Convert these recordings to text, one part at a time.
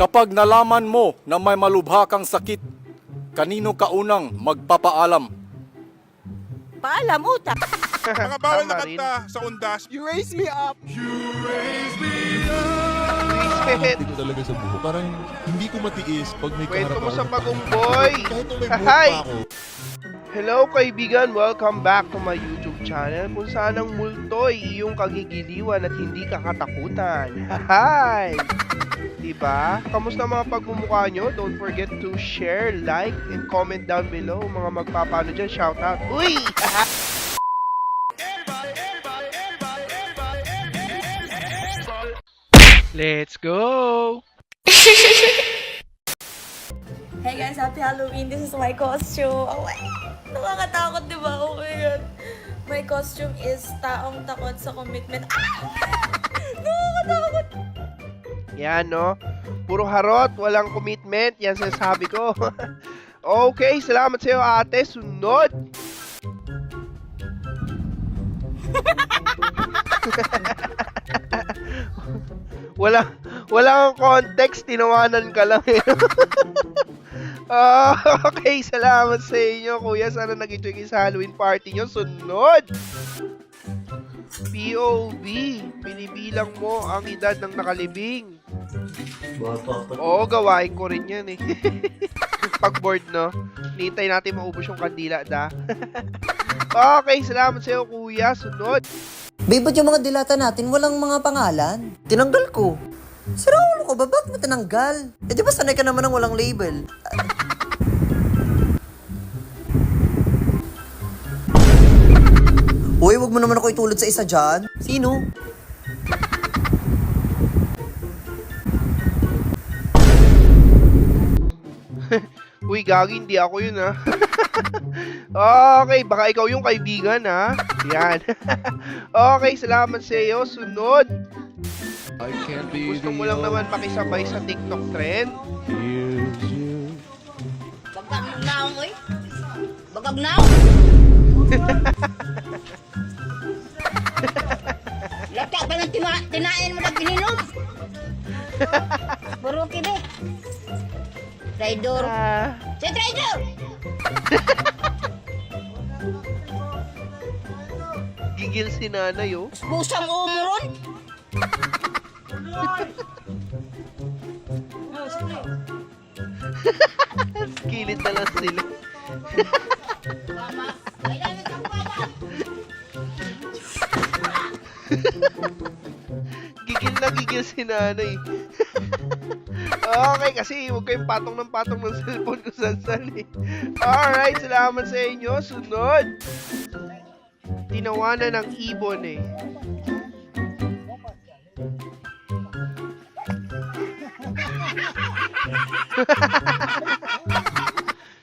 Kapag nalaman mo na may malubha kang sakit, kanino ka unang magpapaalam? Paalam, utak. Mga bawal na Tama rin. kanta sa undas. You raise me up. Respect. Hindi ko talaga sa buho. Parang hindi ko matiis pag may Kwento kaharap mo ako sa ng Pagumboy. kahit nung may buhok Hi! pa ako. Hello kaibigan, welcome back to my YouTube channel kung saan ang multo'y iyong kagigiliwan at hindi ka katakutan. Hi! Diba? Kamusta mga pagmumukha nyo? Don't forget to share, like, and comment down below. Mga magpapano dyan, shout out. Uy! Let's go! Hey guys, happy Halloween. This is my costume. Oh my God. Nakakatakot, di ba? Oh my God. My costume is taong takot sa commitment. Ah! Nakakatakot. Yan, no? Puro harot, walang commitment. Yan sinasabi ko. Okay, salamat sa iyo, ate. Sunod. Wala kang context, tinawanan ka lang eh. Okay, salamat sa inyo, kuya. Sana nag-enjoy kayo sa Halloween party nyo. Sunod! POV, pinibilang mo ang edad ng nakalibing. Oo, gawain ko rin yan eh. Pag bored, no? Nintay natin maubos yung kandila, da? Okay, salamat sa iyo, kuya. Sunod! Babe, ba't yung mga dilata natin walang mga pangalan? Tinanggal ko. Sira ulo ko ba? Ba't mo tinanggal? Eh di ba sanay ka naman ng walang label? Uy, wag mo naman ako itulad sa isa dyan. Sino? Uy, gagi, hindi ako yun, ha? Okay, baka ikaw yung kaibigan, ha? Yan. Okay, salamat sa iyo. Sunod. Gusto mo lang naman makisabay sa TikTok trend? Bagag now, oy. Bagag now. Lata pa ng tinain mo na pininom. Baro kini. Traidor. Si traidor. Gigil si nanay, oh. Busang umuron. Kilid na lang sila. Mama, kailangan kang bata. Gigil na gigil si nanay. Okay, kasi huwag kayong patong ng cellphone ko saan eh. Alright, salamat sa inyo. Sunod. Tinawanan ng ibon eh.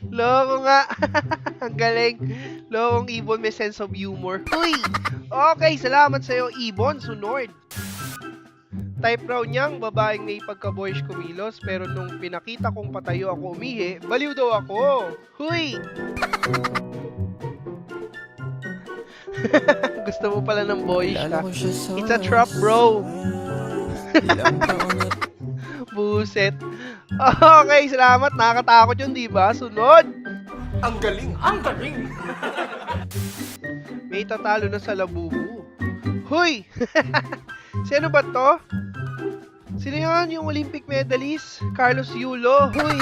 Loko nga. Ang galing. Lokong ibon, may sense of humor. Uy! Okay, salamat sa iyo, ibon. Sunod. Type raw niyang babaeng may pagka-boyish kumilos, pero nung pinakita kong patayo ako umihi, baliw daw ako. Huy! Gusto mo pala ng boyish ka. It's a trap, bro. Buset. Okay, salamat. Nakakatakot yun, diba? Sunod. Ang galing, ang galing. May tatalo na sa labubu. Huy! Sino ba to? Sino yan? Yung Olympic medalist? Carlos Yulo. Huy!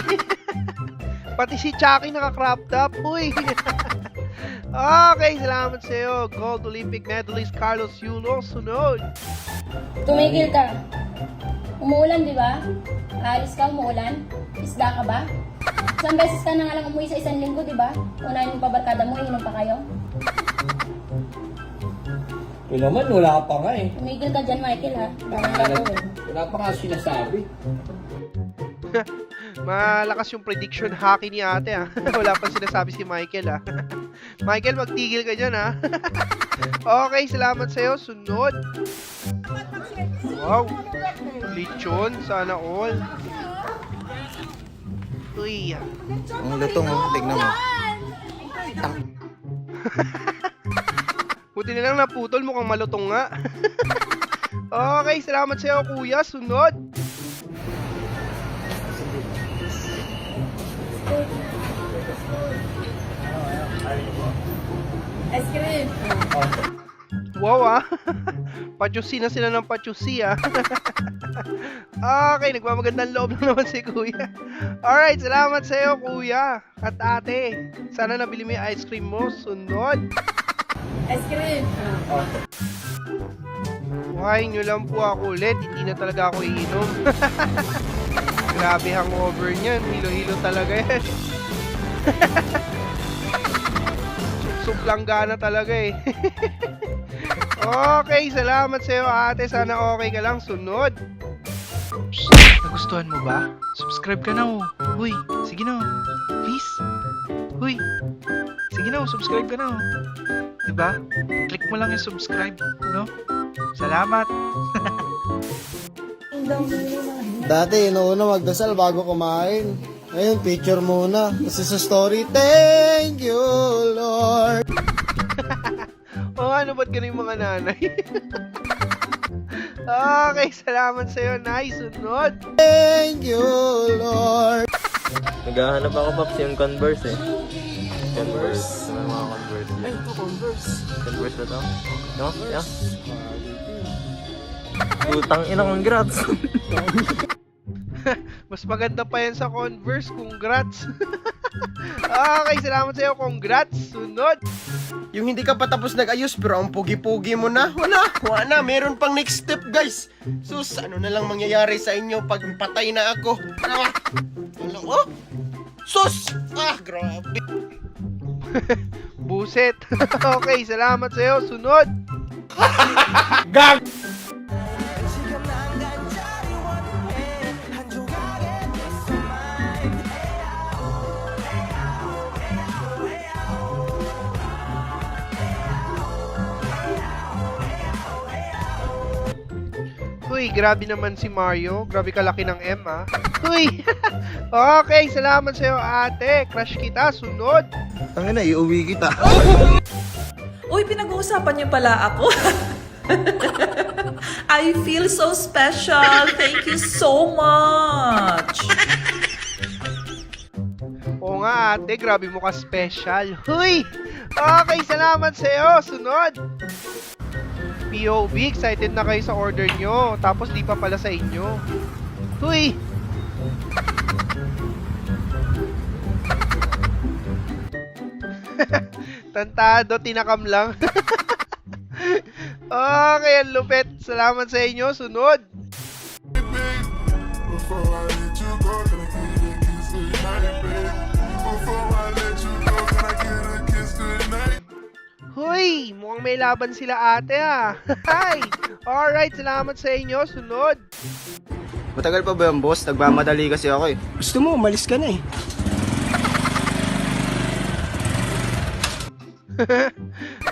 Pati si Chucky naka-crop top. Huy! Okay, salamat sa iyo. Gold Olympic medalist Carlos Yulo. Sunod. Tumigil ka. Umuulan, di ba? Aalis ka, umuulan? Isda ka ba? Isang beses ka na nga lang umuwi sa isang linggo, di ba? Unahin yung pabarkada mo, inom pa kayo. Ito naman, wala pa nga eh. Tumigil ka dyan, Michael, ha? Parang laro eh. Wala pa nga sinasabi. Malakas yung prediction hockey ni ate, ha? Wala pa sinasabi si Michael, ha? Michael, magtigil ka dyan, ha? Okay, salamat sa'yo. Sunod. Wow. Lechon, sana all. Uy. Ang lutong, oh. Tignan mo. Buti na lang naputol, mukhang malutong nga. Okay, salamat sa'yo, kuya. Sunod. ah. Pachusi na sila ng pachusi ah. Okay, nagmamagandang loob na naman si kuya. Alright, salamat sa iyo kuya at ate. Sana nabili mo yung ice cream mo. Sunod. Ice cream. Buhayin nyo lang po ako ulit. Hindi na talaga ako iinom. Grabe hangover niyan. Hilo-hilo talaga yan. Suplanggana talaga eh. Okay, salamat sa iyo ate. Sana okay ka lang. Sunod. Psst, nagustuhan mo ba? Subscribe ka na oh. Uy, sige na oh. Please. Uy, sige na oh. Subscribe ka na oh. Diba? Click mo lang yung subscribe, no? Salamat. Dati, inuuna magdasal bago kumain. Ngayon, picture muna. Kasi sa story, thank you, Lord. Oh, ano ba't ganun yung mga nanay? Okay, salamat sa'yo, Nay. Sunod. Thank you, Lord. Naghahanap ako, Paps, yung Converse eh. Converse. May mga Converse. Ay, ito Converse. Converse na to? No? Yeah. Utang ina, congrats. Mas maganda pa yan sa Converse. Congrats. Okay, salamat sa'yo. Congrats. Sunod. Yung hindi ka pa tapos nag-ayos pero ang pugi-pugi mo na. Wala. Meron pang next step, guys. Sus, ano na lang mangyayari sa inyo pag patay na ako? Oh? Sus! Grabe. Buset. Okay, salamat sa'yo. Sunod. Gag! Uy, grabe naman si Mario. Grabe kalaki ng M, ah. Uy! Okay, salamat sa'yo, ate. Crush kita. Sunod. Tangina, iuwi kita. Uy, pinag-uusapan niyo pala ako. I feel so special. Thank you so much. Oo nga, ate. Grabe mo ka special. Uy! Okay, salamat sa'yo. Sunod. POV, excited na kayo sa order nyo. Tapos di pa pala sa inyo. Uy! Tantado, tinakam lang. Okay, ang lupet. Salamat sa inyo. Sunod. Before I let you go, can I get a kiss goodnight, babe? Before I let you go, can I get a kiss goodnight? Huy! Mukhang may laban sila ate ah. Hi! Alright, salamat sa inyo. Sunod. Matagal pa ba yung boss? Nagmamadali kasi ako eh. Gusto mo, umalis ka na eh.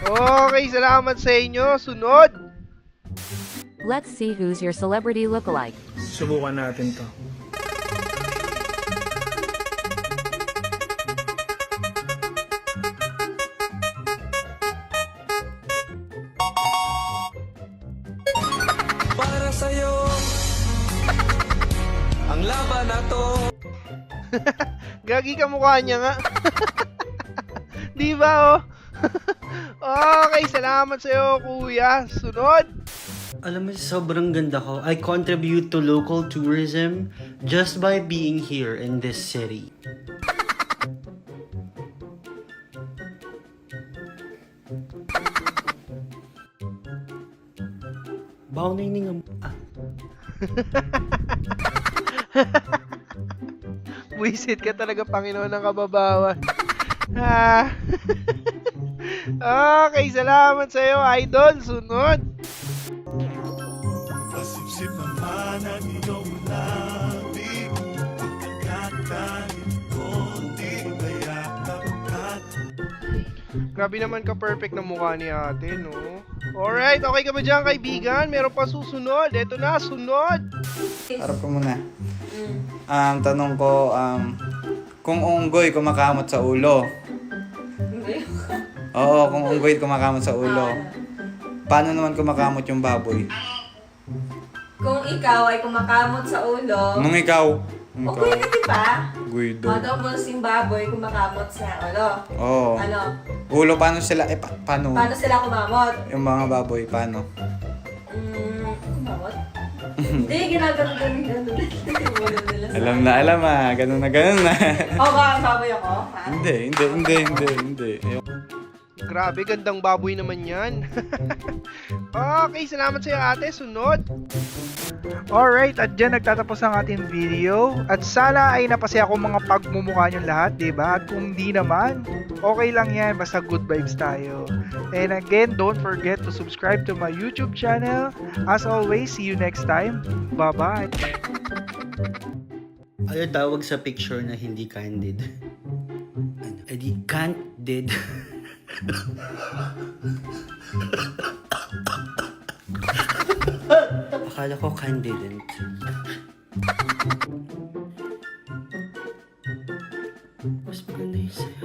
Okay, salamat sa inyo. Sunod. Let's see who's your celebrity lookalike. Subukan natin to. Para sa'yo, ang laban na to. Gagi ka mukha niya nga. Di ba oh? Okay, salamat sa iyo, kuya. Sunod. Alam mo, sobrang ganda ko. I contribute to local tourism just by being here in this city. Baw na yung Buisit ka talaga, Panginoon ng kababawan. Okay, salamat sa iyo, idol. Sunod. Pasip-sip naman ang iyong labi, pagkakatahin konti, kaya kapag Grabe naman ka-perfect na mukha ni ate, no? Alright, okay ka ba dyan, kaibigan? Meron pa susunod. Eto na, sunod. Harap ko muna. Tanong ko, kung unggoy kumakamot sa ulo. Oo, kung unggoy kumakamot sa ulo. Paano naman kumakamot yung baboy? Kung ikaw ay kumakamot sa ulo, Nung ikaw, Okay ka, di ba? Guido. Tapos yung baboy kumakamot sa Oo. Ano? Ulo, paano sila? Paano? Paano sila kumamot? Yung mga baboy, paano? Kumamot? Hindi, ginagano-gano nila sa... Alam ah. Ganun na. Ba ang baboy ako? Ha? Hindi. Grabe, gandang baboy naman yan. Okay, salamat sa'yo ate. Sunod. Alright, at dyan nagtatapos ang ating video. At sana ay napasaya ko mga pagmumukha nyo lahat, diba? At kung di naman, okay lang yan. Basta good vibes tayo. And again, don't forget to subscribe to my YouTube channel. As always, see you next time. Bye-bye. Ano tawag sa picture na hindi candid? Ano? Edi candid. Akala ko candidant. Mas maganda yung sayo.